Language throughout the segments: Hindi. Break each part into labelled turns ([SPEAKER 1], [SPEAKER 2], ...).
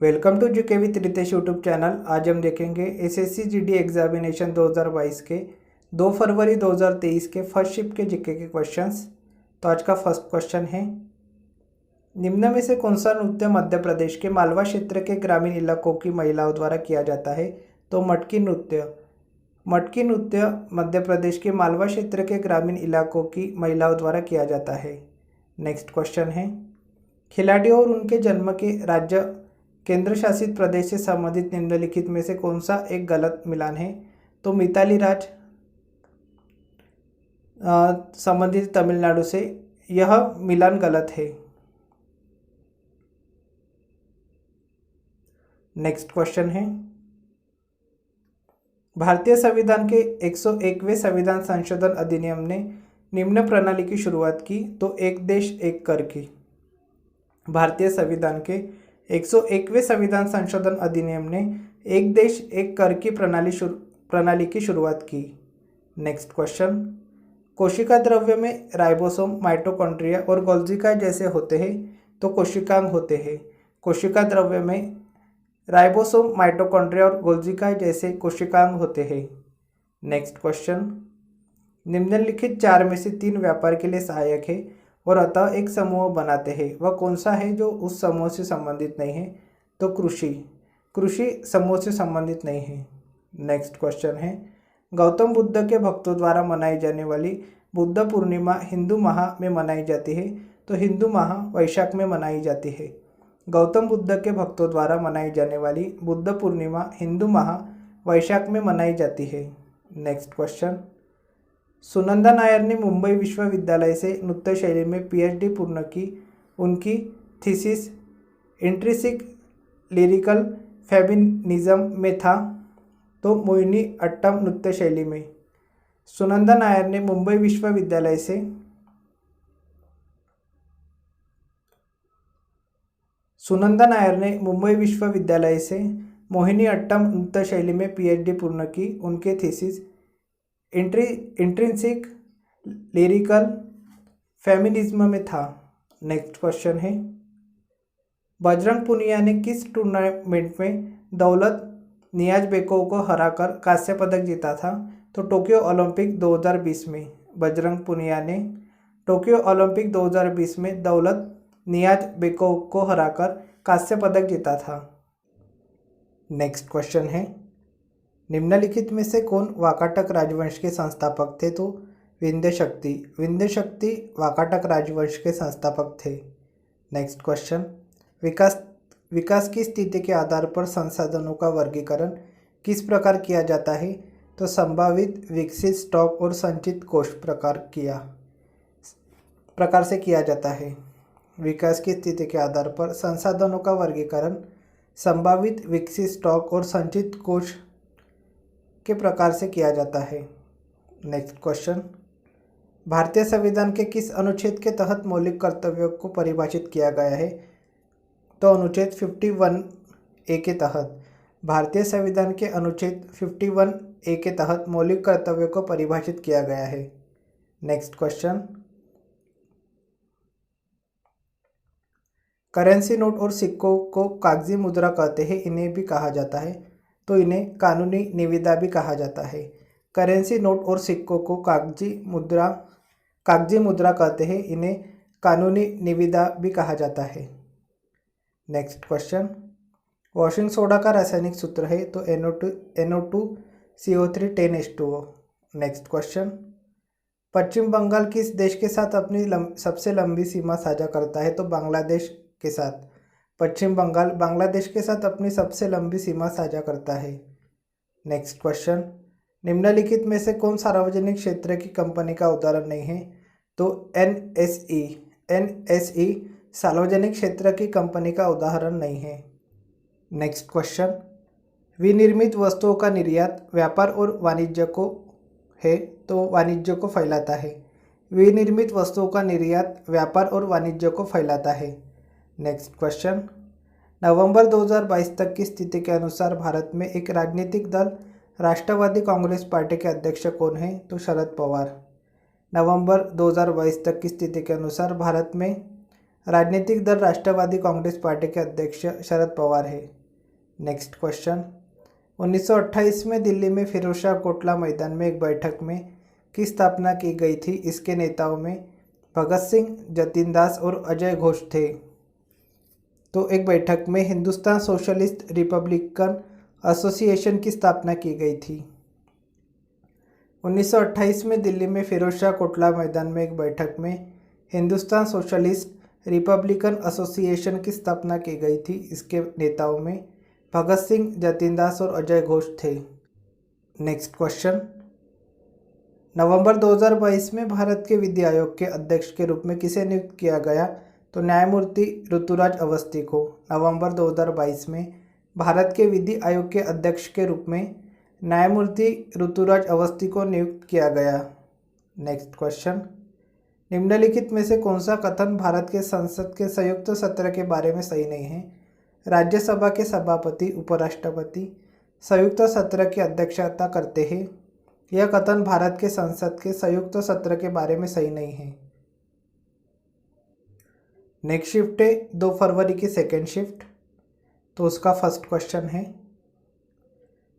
[SPEAKER 1] Welcome to GK with Ritesh YouTube channel. आज हम देखेंगे एसएससी जीडी एग्जामिनेशन 2022 के 2 फरवरी 2023 के फर्स्ट शिफ्ट के जीके के क्वेश्चंस। तो आज का फर्स्ट क्वेश्चन है, निम्न में से कौन सा नृत्य मध्य प्रदेश के मालवा क्षेत्र के ग्रामीण इलाकों की महिलाओं द्वारा किया जाता है? तो मटकी नृत्य। मटकी नृत्य मध्य प्रदेश के मालवा क्षेत्र के ग्रामीण इलाकों की महिलाओं द्वारा किया जाता है। नेक्स्ट क्वेश्चन है, खिलाड़ियों और उनके जन्म के राज्य केंद्र शासित प्रदेश से संबंधित निम्नलिखित में से कौन सा एक गलत मिलान है? तो मिताली राज संबंधित तमिलनाडु से, यह मिलान गलत है। नेक्स्ट क्वेश्चन है, भारतीय संविधान के 101वें संविधान संशोधन अधिनियम ने निम्न प्रणाली की शुरुआत की? तो एक देश एक कर की। भारतीय संविधान के 101वें संविधान संशोधन अधिनियम ने एक देश एक कर की प्रणाली की शुरुआत की। नेक्स्ट क्वेश्चन, कोशिका द्रव्य में राइबोसोम, माइटोकॉन्ड्रिया और गोल्जी जैसे होते हैं? तो कोशिकांग होते हैं। कोशिका द्रव्य में राइबोसोम, माइटोकॉन्ड्रिया और गोल्जी जैसे कोशिकांग होते हैं। नेक्स्ट क्वेश्चन, निम्नलिखित 4 में से 3 व्यापार के लिए सहायक है और अतः एक समूह बनाते हैं, वह कौन सा है जो उस समूह से संबंधित नहीं है? तो कृषि समूह से संबंधित नहीं है। नेक्स्ट क्वेश्चन है, गौतम बुद्ध के भक्तों द्वारा मनाई जाने वाली बुद्ध पूर्णिमा हिंदू माह में मनाई जाती है? तो हिंदू माह वैशाख में मनाई जाती है। गौतम बुद्ध के भक्तों द्वारा मनाई जाने वाली बुद्ध पूर्णिमा हिंदू माह वैशाख में मनाई जाती है। नेक्स्ट क्वेश्चन, सुनंदा नायर ने मुंबई विश्वविद्यालय से नृत्य शैली में पीएचडी पूर्ण की। उनकी थीसिस इंट्रिंसिक लिरिकल फेमिनिज्म में था? तो मोहिनी अट्टम नृत्य शैली में। सुनंदा नायर ने मुंबई विश्वविद्यालय से मोहिनी अट्टम नृत्य शैली में पीएचडी पूर्ण की। उनके थीसिस इंट्रिंसिक लिरिकल फेमिनिज्म में था। नेक्स्ट क्वेश्चन है, बजरंग पुनिया ने किस टूर्नामेंट में दौलत नियाज़बेकोव को हराकर कांस्य पदक जीता था? तो टोक्यो ओलंपिक 2020 में। बजरंग पुनिया ने टोक्यो ओलंपिक 2020 में दौलत नियाज़बेकोव को हराकर कांस्य पदक जीता था। नेक्स्ट क्वेश्चन है, निम्नलिखित में से कौन वाकाटक राजवंश के संस्थापक थे? तो विंध्य शक्ति वाकाटक राजवंश के संस्थापक थे। नेक्स्ट क्वेश्चन, विकास की स्थिति के आधार पर संसाधनों का वर्गीकरण किस प्रकार किया जाता है? तो संभावित, विकसित, स्टॉक और संचित कोष प्रकार से किया जाता है। विकास की स्थिति के आधार पर संसाधनों का वर्गीकरण संभावित, विकसित, स्टॉक और संचित कोष के प्रकार से किया जाता है। नेक्स्ट क्वेश्चन, भारतीय संविधान के किस अनुच्छेद के तहत मौलिक कर्तव्यों को परिभाषित किया गया है? तो अनुच्छेद 51A के तहत। भारतीय संविधान के अनुच्छेद 51A के तहत मौलिक कर्तव्यों को परिभाषित किया गया है। नेक्स्ट क्वेश्चन, करेंसी नोट और सिक्कों को कागजी मुद्रा कहते हैं, इन्हें भी कहा जाता है? तो इन्हें कानूनी निविदा भी कहा जाता है। करेंसी नोट और सिक्कों को कागजी मुद्रा कहते हैं, इन्हें कानूनी निविदा भी कहा जाता है। नेक्स्ट क्वेश्चन, वॉशिंग सोडा का रासायनिक सूत्र है? तो NO2CO3 10H2O। नेक्स्ट क्वेश्चन, पश्चिम बंगाल किस देश के साथ अपनी सबसे लंबी सीमा साझा करता है? तो बांग्लादेश के साथ। पश्चिम बंगाल बांग्लादेश के साथ अपनी सबसे लंबी सीमा साझा करता है। नेक्स्ट क्वेश्चन, निम्नलिखित में से कौन सार्वजनिक क्षेत्र की कंपनी का उदाहरण नहीं है? तो NSE सार्वजनिक क्षेत्र की कंपनी का उदाहरण नहीं है। नेक्स्ट क्वेश्चन, विनिर्मित वस्तुओं का निर्यात व्यापार और वाणिज्य को है? तो वाणिज्य को फैलाता है। विनिर्मित वस्तुओं का निर्यात व्यापार और वाणिज्य को फैलाता है। नेक्स्ट क्वेश्चन, नवंबर 2022 तक की स्थिति के अनुसार भारत में एक राजनीतिक दल राष्ट्रवादी कांग्रेस पार्टी के अध्यक्ष कौन है? तो शरद पवार। नवंबर 2022 तक की स्थिति के अनुसार भारत में राजनीतिक दल राष्ट्रवादी कांग्रेस पार्टी के अध्यक्ष शरद पवार है। नेक्स्ट क्वेश्चन, 1928 में दिल्ली में फिरोजशाह कोटला मैदान में एक बैठक में की स्थापना की गई थी। इसके नेताओं में भगत सिंह, जतिन दास और अजय घोष थे। तो एक बैठक में हिंदुस्तान सोशलिस्ट रिपब्लिकन एसोसिएशन की स्थापना की गई थी। 1928 में दिल्ली में फिरोजशाह कोटला मैदान में एक बैठक में हिंदुस्तान सोशलिस्ट रिपब्लिकन एसोसिएशन की स्थापना की गई थी। इसके नेताओं में भगत सिंह, जतिन दास और अजय घोष थे। नेक्स्ट क्वेश्चन, नवंबर 2022 में भारत के विधि आयोग के अध्यक्ष के रूप में किसे नियुक्त किया गया? तो न्यायमूर्ति ऋतुराज अवस्थी को नवंबर 2022 में भारत के विधि आयोग के अध्यक्ष के रूप में न्यायमूर्ति ऋतुराज अवस्थी को नियुक्त किया गया। नेक्स्ट क्वेश्चन, निम्नलिखित में से कौन सा कथन भारत के संसद के संयुक्त सत्र के बारे में सही नहीं है? राज्यसभा के सभापति, उपराष्ट्रपति संयुक्त सत्र की अध्यक्षता करते हैं। यह कथन भारत के संसद के संयुक्त सत्र के बारे में सही नहीं है। नेक्स्ट शिफ्ट है 2 फरवरी की सेकेंड शिफ्ट। तो उसका फर्स्ट क्वेश्चन है,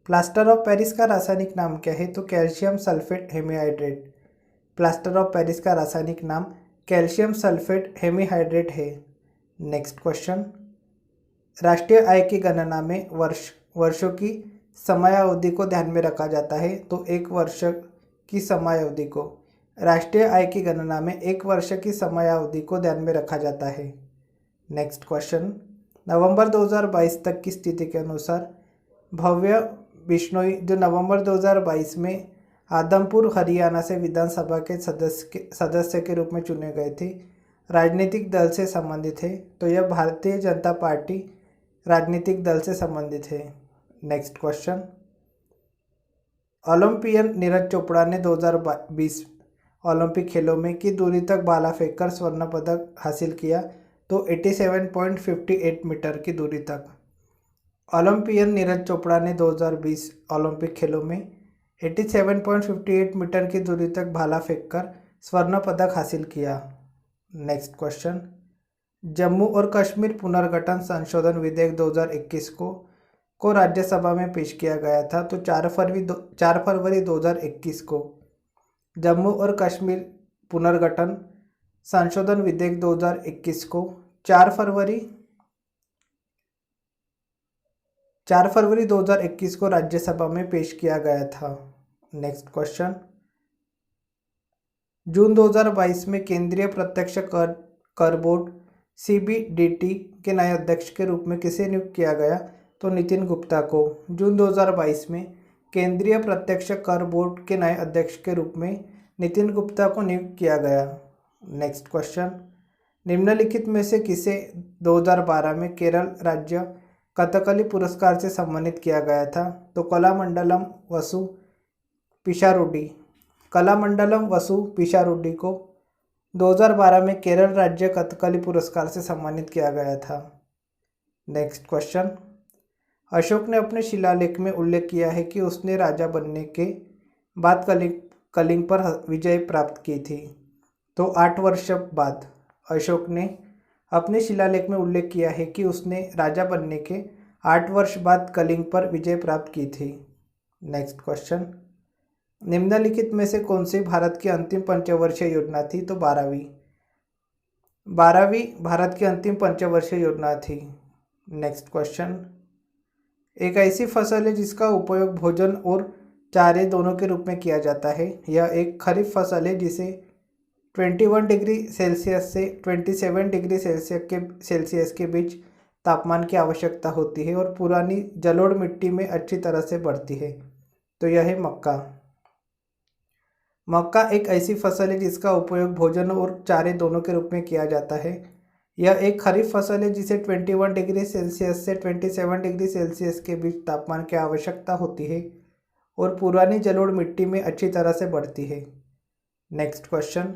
[SPEAKER 1] प्लास्टर ऑफ पेरिस का रासायनिक नाम क्या है? तो calcium sulphate hemihydrate. Plaster of Paris का रासायनिक नाम कैल्शियम सल्फेट हेमीहाइड्रेट है। नेक्स्ट क्वेश्चन, राष्ट्रीय आय की गणना में वर्षों की समयावधि को ध्यान में रखा जाता है। तो 1 वर्ष की समयावधि को राष्ट्रीय आय की गणना में 1 वर्ष की समयावधि को ध्यान में रखा जाता है। नेक्स्ट क्वेश्चन, नवंबर 2022 तक की स्थिति के अनुसार भव्य बिश्नोई जो नवंबर 2022 में आदमपुर हरियाणा से विधानसभा के सदस्य के रूप में चुने गए थे, राजनीतिक दल से संबंधित है। तो यह भारतीय जनता पार्टी राजनीतिक दल से संबंधित है। Next question, Olympian Neeraj Chopra ने 2020 ओलंपिक खेलों में की दूरी तक भाला फेंककर स्वर्ण पदक हासिल किया। तो 87.58 मीटर की दूरी तक ओलंपियन नीरज चोपड़ा ने 2020 ओलंपिक खेलों में 87.58 मीटर की दूरी तक भाला फेंककर स्वर्ण पदक हासिल किया। नेक्स्ट क्वेश्चन, जम्मू और कश्मीर पुनर्गठन संशोधन विधेयक 2021 को राज्यसभा में पेश किया गया था। तो 4 फरवरी 2021 को जम्मू और कश्मीर पुनर्गठन संशोधन विधेयक 2021 को 4 फरवरी 2021 को राज्यसभा में पेश किया गया था। नेक्स्ट क्वेश्चन, जून 2022 में केंद्रीय प्रत्यक्ष कर बोर्ड CBDT के नए अध्यक्ष के रूप में किसे नियुक्त किया गया? तो नितिन गुप्ता को जून 2022 में केंद्रीय प्रत्यक्ष कर बोर्ड के नए अध्यक्ष के रूप में नितिन गुप्ता को नियुक्त किया गया। नेक्स्ट क्वेश्चन, निम्नलिखित में से किसे 2012 में केरल राज्य कथकली पुरस्कार से सम्मानित किया गया था? तो कलामंडलम वसु पिशारुड्डी को 2012 में केरल राज्य कथकली पुरस्कार से सम्मानित किया गया था। नेक्स्ट क्वेश्चन, अशोक ने अपने शिलालेख में उल्लेख किया है कि उसने राजा बनने के बाद कलिंग पर विजय प्राप्त की थी। तो 8 वर्ष बाद अशोक ने अपने शिलालेख में उल्लेख किया है कि उसने राजा बनने के 8 वर्ष बाद कलिंग पर विजय प्राप्त की थी। नेक्स्ट क्वेश्चन, निम्नलिखित में से कौन सी भारत की अंतिम पंचवर्षीय योजना थी? तो 12वीं भारत की अंतिम पंचवर्षीय योजना थी। नेक्स्ट क्वेश्चन, एक ऐसी फसल है जिसका उपयोग भोजन और चारे दोनों के रूप में किया जाता है। यह एक खरीफ फसल है जिसे 21 डिग्री सेल्सियस से 27 डिग्री सेल्सियस के बीच तापमान की आवश्यकता होती है और पुरानी जलोढ़ मिट्टी में अच्छी तरह से बढ़ती है। तो यह है मक्का। मक्का एक ऐसी फसल है जिसका उपयोग भोजन और चारे दोनों के रूप में किया जाता है। यह एक खरीफ फसल है जिसे 21 डिग्री सेल्सियस से 27 डिग्री सेल्सियस के बीच तापमान की आवश्यकता होती है और पुरानी जलोढ़ मिट्टी में अच्छी तरह से बढ़ती है। नेक्स्ट क्वेश्चन,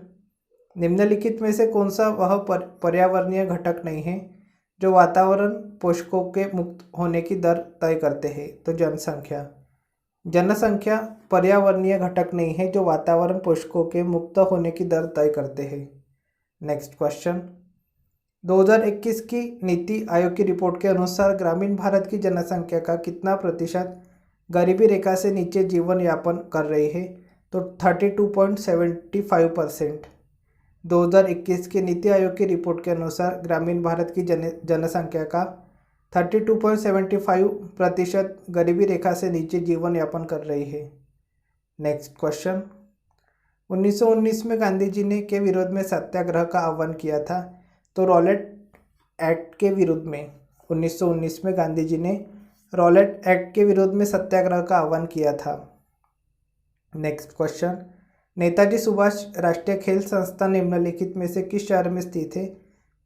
[SPEAKER 1] निम्नलिखित में से कौन सा वह पर्यावरणीय घटक नहीं है जो वातावरण पोषकों के मुक्त होने की दर तय करते हैं? तो जनसंख्या पर्यावरणीय घटक नहीं है जो वातावरण पोषकों के मुक्त होने की दर तय करते हैं। नेक्स्ट क्वेश्चन, 2021 की नीति आयोग की रिपोर्ट के अनुसार ग्रामीण भारत की जनसंख्या का कितना प्रतिशत गरीबी रेखा से नीचे जीवन यापन कर रही है? तो 32.75%। 2021 की नीति आयोग की रिपोर्ट के अनुसार ग्रामीण भारत की जनसंख्या का 32.75% गरीबी रेखा से नीचे जीवन यापन कर रही है। नेक्स्ट क्वेश्चन, 1919 में गांधी जी ने के विरोध में सत्याग्रह का आह्वान किया था? तो रॉलेट एक्ट के विरुद्ध में। 1919 में गांधी जी ने रॉलेट एक्ट के विरोध में सत्याग्रह का आह्वान किया था। नेक्स्ट क्वेश्चन, नेताजी सुभाष राष्ट्रीय खेल संस्थान निम्नलिखित में से किस शहर में स्थित है?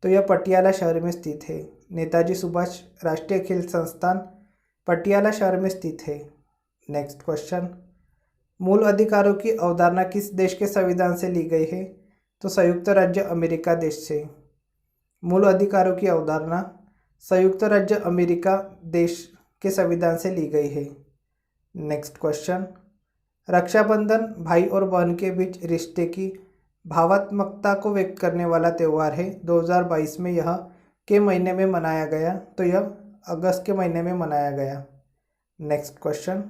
[SPEAKER 1] तो यह पटियाला शहर में स्थित है। नेताजी सुभाष राष्ट्रीय खेल संस्थान पटियाला शहर में स्थित है। नेक्स्ट क्वेश्चन, मूल अधिकारों की अवधारणा किस देश के संविधान से ली गई है? तो संयुक्त राज्य अमेरिका देश से। मूल अधिकारों की अवधारणा संयुक्त राज्य अमेरिका देश के संविधान से ली गई है। नेक्स्ट क्वेश्चन, रक्षाबंधन भाई और बहन के बीच रिश्ते की भावात्मकता को व्यक्त करने वाला त्यौहार है। 2022 में यह के महीने में मनाया गया? तो यह अगस्त के महीने में मनाया गया। नेक्स्ट क्वेश्चन,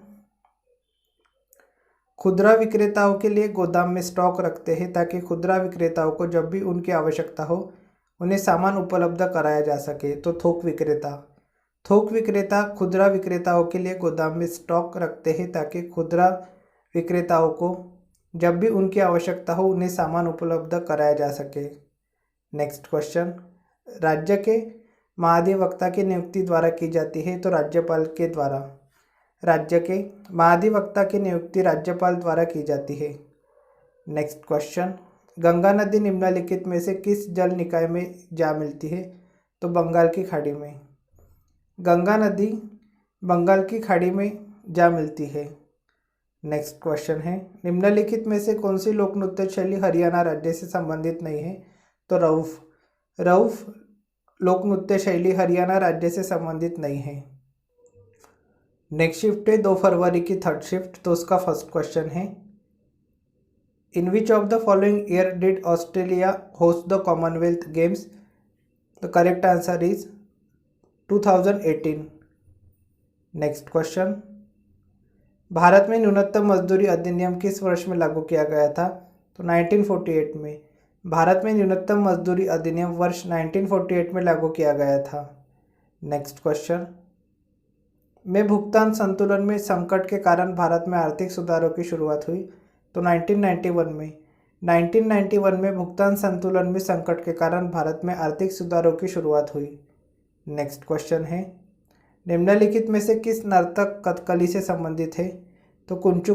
[SPEAKER 1] खुदरा विक्रेताओं के लिए गोदाम में स्टॉक रखते हैं ताकि खुदरा विक्रेताओं को जब भी उनकी आवश्यकता हो उन्हें सामान उपलब्ध कराया जा सके। तो थोक विक्रेता खुदरा विक्रेताओं के लिए गोदाम में स्टॉक रखते हैं ताकि खुदरा विक्रेताओं को जब भी उनकी आवश्यकता हो उन्हें सामान उपलब्ध कराया जा सके। नेक्स्ट क्वेश्चन, राज्य के महाधिवक्ता की नियुक्ति द्वारा की जाती है? तो राज्यपाल के द्वारा। राज्य के महाधिवक्ता की नियुक्ति राज्यपाल द्वारा की जाती है। नेक्स्ट क्वेश्चन, गंगा नदी निम्नलिखित में से किस जल निकाय में जा मिलती है? तो बंगाल की खाड़ी में। गंगा नदी बंगाल की खाड़ी में जा मिलती है। नेक्स्ट क्वेश्चन है, निम्नलिखित में से कौन सी लोक नृत्य शैली हरियाणा राज्य से संबंधित नहीं है? तो रऊफ लोक नृत्य शैली हरियाणा राज्य से संबंधित नहीं है। नेक्स्ट शिफ्ट है 2 फरवरी की थर्ड शिफ्ट। तो उसका फर्स्ट क्वेश्चन है, in which of the following year did Australia host the Commonwealth Games? The correct answer is 2018। Next question, Bharat में न्यूनतम मजदूरी अधिनियम किस वर्ष में लागू किया गया था? तो 1948 में। भारत में न्यूनतम मजदूरी अधिनियम वर्ष 1948 में लागू किया गया था। नेक्स्ट क्वेश्चन, में भुगतान संतुलन में संकट के कारण भारत में आर्थिक सुधारों की शुरुआत हुई? तो 1991 में। 1991 में भुगतान संतुलन में संकट के कारण भारत में आर्थिक सुधारों की शुरुआत हुई। नेक्स्ट क्वेश्चन है, निम्नलिखित में से किस नर्तक कथकली से संबंधित है? तो कुंचु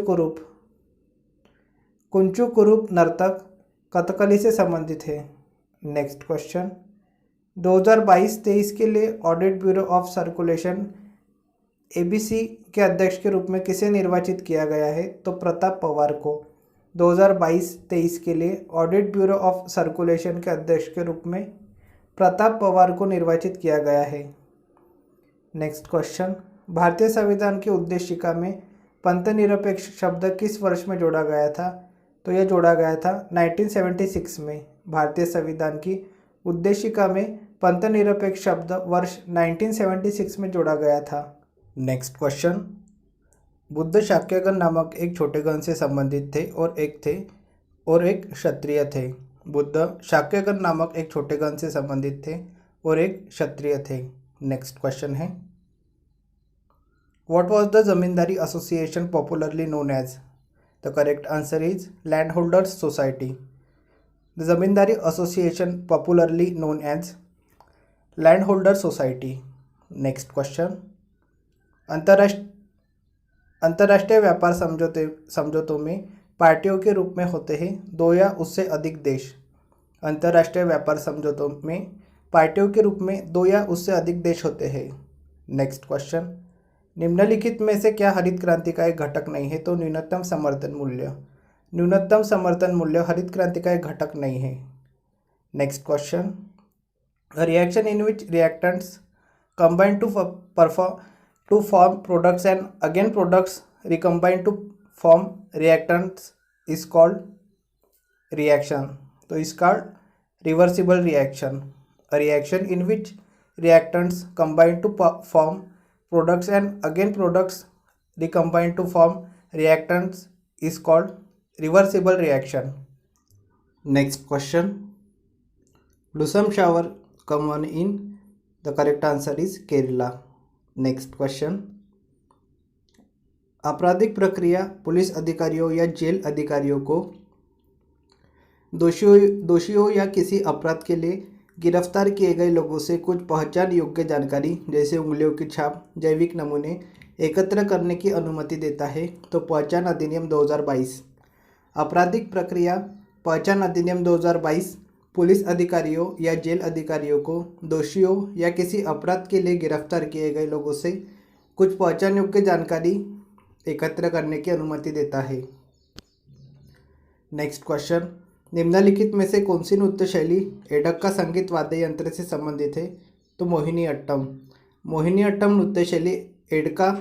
[SPEAKER 1] कुरूप नर्तक कथकली से संबंधित है। नेक्स्ट क्वेश्चन, 2022-23 के लिए audit bureau of circulation ABC के अध्यक्ष के रूप में किसे निर्वाचित किया गया है? तो प्रताप पवार को। 2022-23 के लिए ऑडिट ब्यूरो ऑफ सर्कुलेशन के अध्यक्ष के रूप में प्रताप पवार को निर्वाचित किया गया है। नेक्स्ट क्वेश्चन, भारतीय संविधान की उद्देशिका में पंथनिरपेक्ष शब्द किस वर्ष में जोड़ा गया था? तो यह जोड़ा गया था 1976 में। भारतीय संविधान की उद्देशिका में पंथनिरपेक्ष शब्द वर्ष 1976 में जोड़ा गया था। नेक्स्ट क्वेश्चन, बुद्ध शाक्यगण नामक एक छोटे गण से संबंधित थे और एक क्षत्रिय थे। बुद्ध शाक्यगण नामक एक छोटे गण से संबंधित थे और एक क्षत्रिय थे। नेक्स्ट क्वेश्चन है, what was the zamindari association popularly known as? The correct answer is land holders society. The zamindari association popularly known as land holder society. Next question, अंतर्राष्ट्रीय व्यापार समझौतों में पार्टियों के रूप में होते हैं 2 या उससे अधिक देश। अंतर्राष्ट्रीय व्यापार समझौतों में पार्टियों के रूप में 2 या उससे अधिक देश होते हैं। नेक्स्ट क्वेश्चन, निम्नलिखित में से क्या हरित क्रांति का एक घटक नहीं है? तो न्यूनतम समर्थन मूल्य हरित क्रांति का एक घटक नहीं है। Next question, reaction in which reactants combine to form products and again products recombine to form reactants is called reaction। तो इसका reversible reaction. A reaction in which reactants combine to form products and again products recombine to form reactants is called reversible reaction. Next question. Do some shower common in? The correct answer is Kerala. Next question. आपराधिक प्रक्रिया पुलिस अधिकारियों या जेल अधिकारियों को दोषियों या किसी अपराध के लिए गिरफ्तार किए गए लोगों से कुछ पहचान योग्य जानकारी जैसे उंगलियों की छाप, जैविक नमूने एकत्र करने की अनुमति देता है। तो पहचान अधिनियम 2022। आपराधिक प्रक्रिया पहचान अधिनियम 2022 पुलिस अधिकारियों या जेल अधिकारियों को दोषियों या किसी अपराध के लिए गिरफ्तार किए गए लोगों से कुछ पहचान योग्य जानकारी एकत्र करने की अनुमति देता है। Next question. निम्नलिखित में से कौन सी नृत्य शैली एडक का संगीत वाद्य यंत्र से संबंधित है? तो मोहिनी अट्टम। मोहिनी अट्टम नृत्य शैली एडका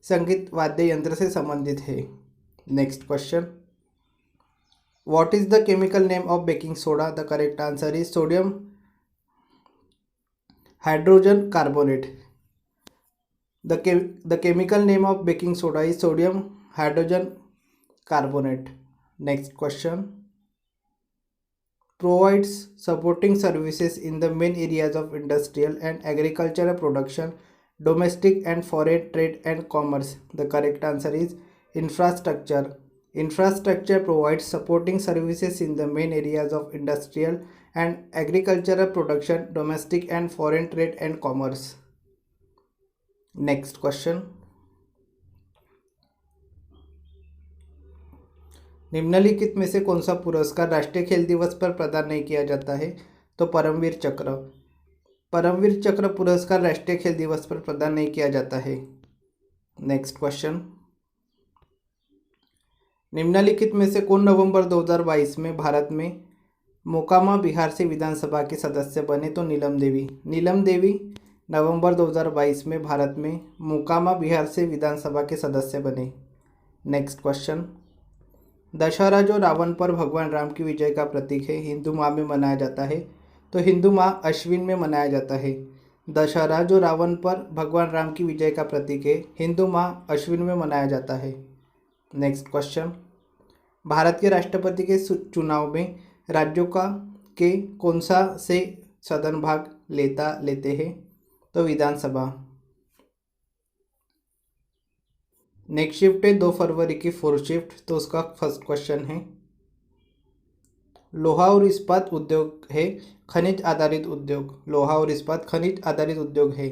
[SPEAKER 1] संगीत वाद्य यंत्र से संबंधित है। Next question. What is the chemical name of baking soda? The correct answer is sodium hydrogen carbonate. The chemical name of baking soda is sodium hydrogen carbonate. Next question. Provides supporting services in the main areas of industrial and agricultural production, domestic and foreign trade and commerce. The correct answer is infrastructure. Infrastructure provides supporting services in the main areas of industrial and agricultural production, domestic and foreign trade and commerce. Next question. निम्नलिखित में से कौन सा पुरस्कार राष्ट्रीय खेल दिवस पर प्रदान नहीं किया जाता है? तो परमवीर चक्र। परमवीर चक्र पुरस्कार राष्ट्रीय खेल दिवस पर प्रदान नहीं किया जाता है। Next question. निम्नलिखित में से कौन नवंबर 2022 में भारत में मोकामा बिहार से विधानसभा के सदस्य बने? तो नीलम देवी। नीलम देवी नवंबर 2022 में भारत में मोकामा बिहार से विधानसभा के सदस्य बने। Next question. दशहरा जो रावण पर भगवान राम की विजय का प्रतीक है, हिंदू माह में मनाया जाता है? तो हिंदू माह अश्विन में मनाया जाता है। दशहरा जो रावण पर भगवान राम की विजय का प्रतीक है, हिंदू माह अश्विन में मनाया जाता है। Next question. भारत के राष्ट्रपति के चुनाव में राज्यों के कौन सा से सदन भाग लेते हैं? तो विधानसभा। नेक्स्ट शिफ्ट है 2 फरवरी की 4th शिफ्ट। तो उसका फर्स्ट क्वेश्चन है लोहा और इस्पात उद्योग है खनिज आधारित उद्योग? लोहा और इस्पात खनिज आधारित उद्योग है।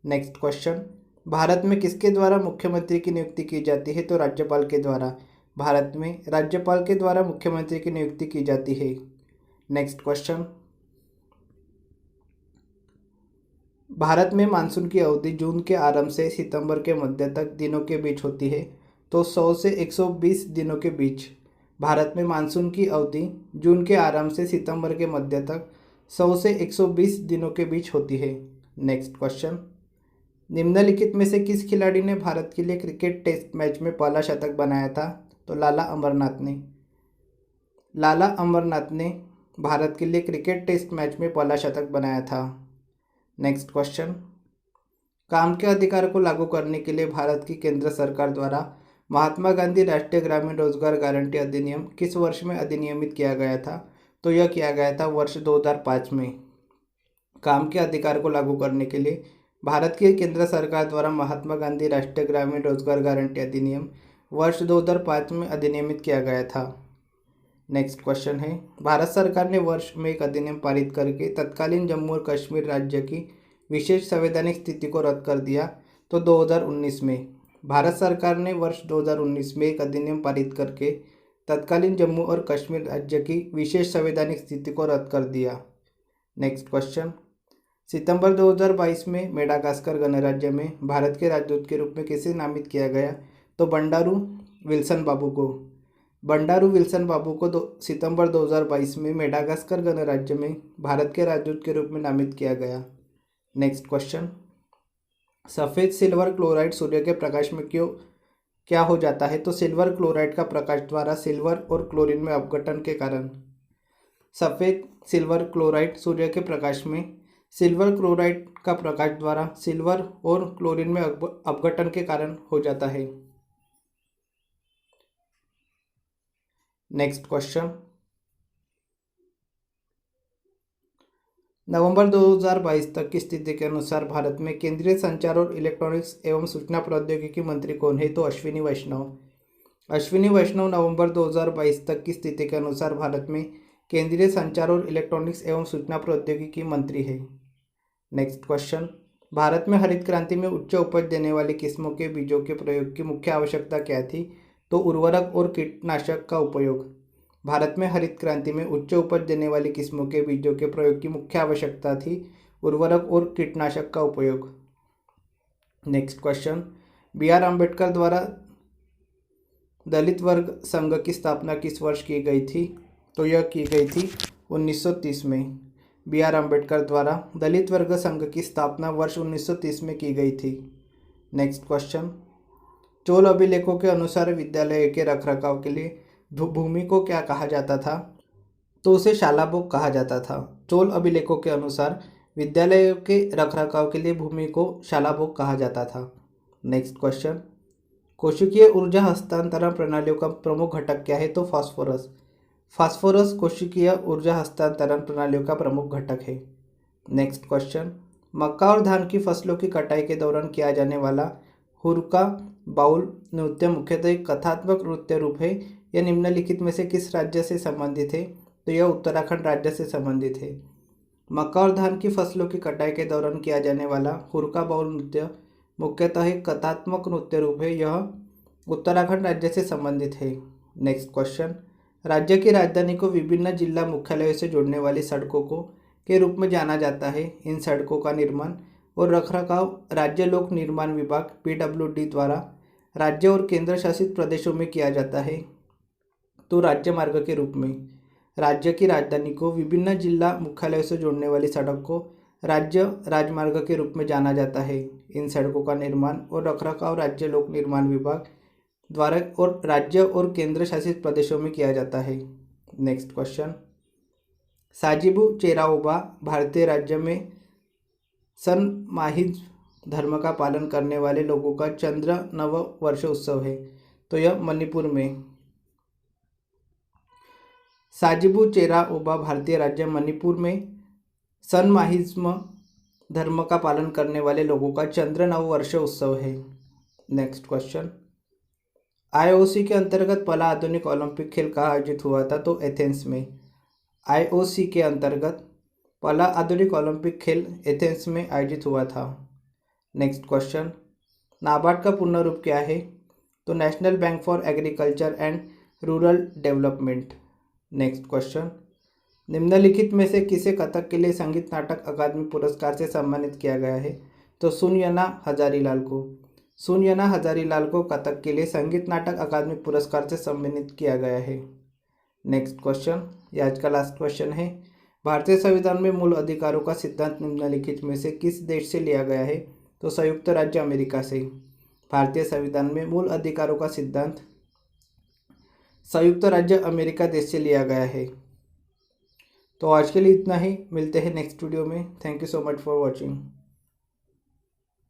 [SPEAKER 1] Next question. भारत में किसके द्वारा मुख्यमंत्री की नियुक्ति की जाती है? तो राज्यपाल के द्वारा। भारत में राज्यपाल के द्वारा मुख्यमंत्री की नियुक्ति की जाती है। Next question. भारत में मानसून की अवधि जून के आरंभ से सितंबर के मध्य तक दिनों के बीच होती है? तो 100 से 120 दिनों के बीच। भारत में मानसून की अवधि जून के आरंभ से सितंबर के मध्य तक 100 से 120 दिनों के बीच होती है। Next question. निम्नलिखित में से किस खिलाड़ी ने भारत के लिए क्रिकेट टेस्ट मैच में पहला शतक बनाया था? तो लाला अमरनाथ ने। लाला अमरनाथ ने भारत के लिए क्रिकेट टेस्ट मैच में पहला शतक बनाया था। Next question. काम के अधिकार को लागू करने के लिए भारत की केंद्र सरकार द्वारा महात्मा गांधी राष्ट्रीय ग्रामीण रोजगार गारंटी अधिनियम किस वर्ष में अधिनियमित किया गया था? तो यह किया गया था वर्ष 2005 में। काम के अधिकार को लागू करने के लिए भारत की केंद्र सरकार द्वारा महात्मा गांधी राष्ट्रीय ग्रामीण रोजगार गारंटी अधिनियम वर्ष 2005 में अधिनियमित किया गया था। नेक्स्ट क्वेश्चन है भारत सरकार ने वर्ष में एक अधिनियम पारित करके तत्कालीन जम्मू और कश्मीर राज्य की विशेष संवैधानिक स्थिति को रद्द कर दिया? तो 2019 में। भारत सरकार ने वर्ष 2019 में एक अधिनियम पारित करके तत्कालीन जम्मू और कश्मीर राज्य की विशेष संवैधानिक स्थिति को रद्द कर दिया। Next question. सितंबर 2022 में मेडागास्कर गणराज्य में भारत के राजदूत के रूप में किसे नामित किया गया? तो बंडारू विल्सन बाबू को। बंडारू विल्सन बाबू को सितंबर 2022 में मेडागास्कर गणराज्य में भारत के राजदूत के रूप में नामित किया गया। Next question. सफ़ेद सिल्वर क्लोराइड सूर्य के प्रकाश में क्या हो जाता है? तो सिल्वर क्लोराइड का प्रकाश द्वारा सिल्वर और क्लोरीन में अपघटन के कारण। सफ़ेद सिल्वर क्लोराइड सूर्य के प्रकाश में सिल्वर क्लोराइड का प्रकाश द्वारा सिल्वर और क्लोरीन में अपघटन के कारण हो जाता है। नेक्स्ट क्वेश्चन, नवंबर 2022 तक की स्थिति के अनुसार भारत में केंद्रीय संचार और इलेक्ट्रॉनिक्स एवं सूचना प्रौद्योगिकी मंत्री कौन है? तो अश्विनी वैष्णव। अश्विनी वैष्णव नवंबर 2022 तक की स्थिति के अनुसार भारत में केंद्रीय संचार और इलेक्ट्रॉनिक्स एवं सूचना प्रौद्योगिकी मंत्री है। नेक्स्ट क्वेश्चन, भारत में हरित क्रांति में उच्च उपज देने वाली किस्मों के बीजों के प्रयोग की मुख्य आवश्यकता क्या थी? तो उर्वरक और कीटनाशक का उपयोग। भारत में हरित क्रांति में उच्च उपज देने वाली किस्मों के बीजों के प्रयोग की मुख्य आवश्यकता थी उर्वरक और कीटनाशक का उपयोग। नेक्स्ट क्वेश्चन, BR अम्बेडकर द्वारा दलित वर्ग संघ की स्थापना किस वर्ष की गई थी? तो यह की गई थी 1930 में। BR अम्बेडकर द्वारा दलित वर्ग संघ की स्थापना वर्ष 1930 में की गई थी। नेक्स्ट क्वेश्चन, चोल अभिलेखों के अनुसार विद्यालय के रखरखाव के लिए भूमि को क्या कहा जाता था? तो उसे शालाभोग कहा जाता था। चोल अभिलेखों के अनुसार विद्यालयों के रखरखाव के लिए भूमि को शालाभोग कहा जाता था। नेक्स्ट क्वेश्चन, कोशिकीय ऊर्जा हस्तांतरण प्रणालियों का प्रमुख घटक क्या है? तो फास्फोरस। फास्फोरस कोशिकीय ऊर्जा हस्तांतरण प्रणालियों का प्रमुख घटक है। नेक्स्ट क्वेश्चन, मक्का और धान की फसलों की कटाई के दौरान किया जाने वाला हुरका बाउल नृत्य मुख्यतः एक कथात्मक नृत्य रूप है। यह निम्नलिखित में से किस राज्य से संबंधित है? तो यह उत्तराखंड राज्य से संबंधित है। मक्का और धान की फसलों की कटाई के दौरान किया जाने वाला हुरका बाउल नृत्य मुख्यतः एक कथात्मक नृत्य रूप है। यह उत्तराखंड राज्य से संबंधित है। नेक्स्ट क्वेश्चन, राज्य की राजधानी को विभिन्न जिला मुख्यालयों से जोड़ने वाली सड़कों को के रूप में जाना जाता है। इन सड़कों का निर्माण और रखरखाव राज्य लोक निर्माण विभाग PWD द्वारा राज्य और केंद्र शासित प्रदेशों में किया जाता है। तो राज्य मार्ग के रूप में राज्य की राजधानी को विभिन्न जिला मुख्यालयों से जोड़ने वाली सड़क को राज्य राजमार्ग के रूप में जाना जाता है। इन सड़कों का निर्माण और रखरखाव राज्य लोक निर्माण विभाग द्वारा और राज्य और केंद्र शासित प्रदेशों में किया जाता है। नेक्स्ट क्वेश्चन, साजिबू चेराओबा भारतीय राज्य में सनमाहिज धर्म का पालन करने वाले लोगों का चंद्र नव वर्ष उत्सव है। तो यह मणिपुर में। साजिबू चेराओबा भारतीय राज्य मणिपुर में सनमाहिज्म धर्म का पालन करने वाले लोगों का चंद्र नव वर्ष उत्सव है। नेक्स्ट क्वेश्चन, IOC के अंतर्गत पहला आधुनिक ओलंपिक खेल कहाँ आयोजित हुआ था? तो एथेंस में। IOC के अंतर्गत पहला आधुनिक ओलंपिक खेल एथेंस में आयोजित हुआ था। नेक्स्ट क्वेश्चन, नाबार्ड का पूर्ण रूप क्या है? तो national bank for agriculture and rural development. Next question, निम्नलिखित में से किसे कथक के लिए संगीत नाटक अकादमी पुरस्कार से सम्मानित किया गया है? तो सुनयना हजारीलाल को। सुनयना हजारीलाल को कथक के लिए संगीत नाटक अकादमी पुरस्कार से सम्मानित किया गया है। नेक्स्ट क्वेश्चन, ये आज का लास्ट क्वेश्चन है। भारतीय संविधान में मूल अधिकारों का सिद्धांत निम्नलिखित में से किस देश से लिया गया है? तो संयुक्त राज्य अमेरिका से। भारतीय संविधान में मूल अधिकारों का सिद्धांत संयुक्त राज्य अमेरिका देश से लिया गया है। तो आज के लिए इतना ही, मिलते हैं नेक्स्ट वीडियो में। Thank you so much for watching.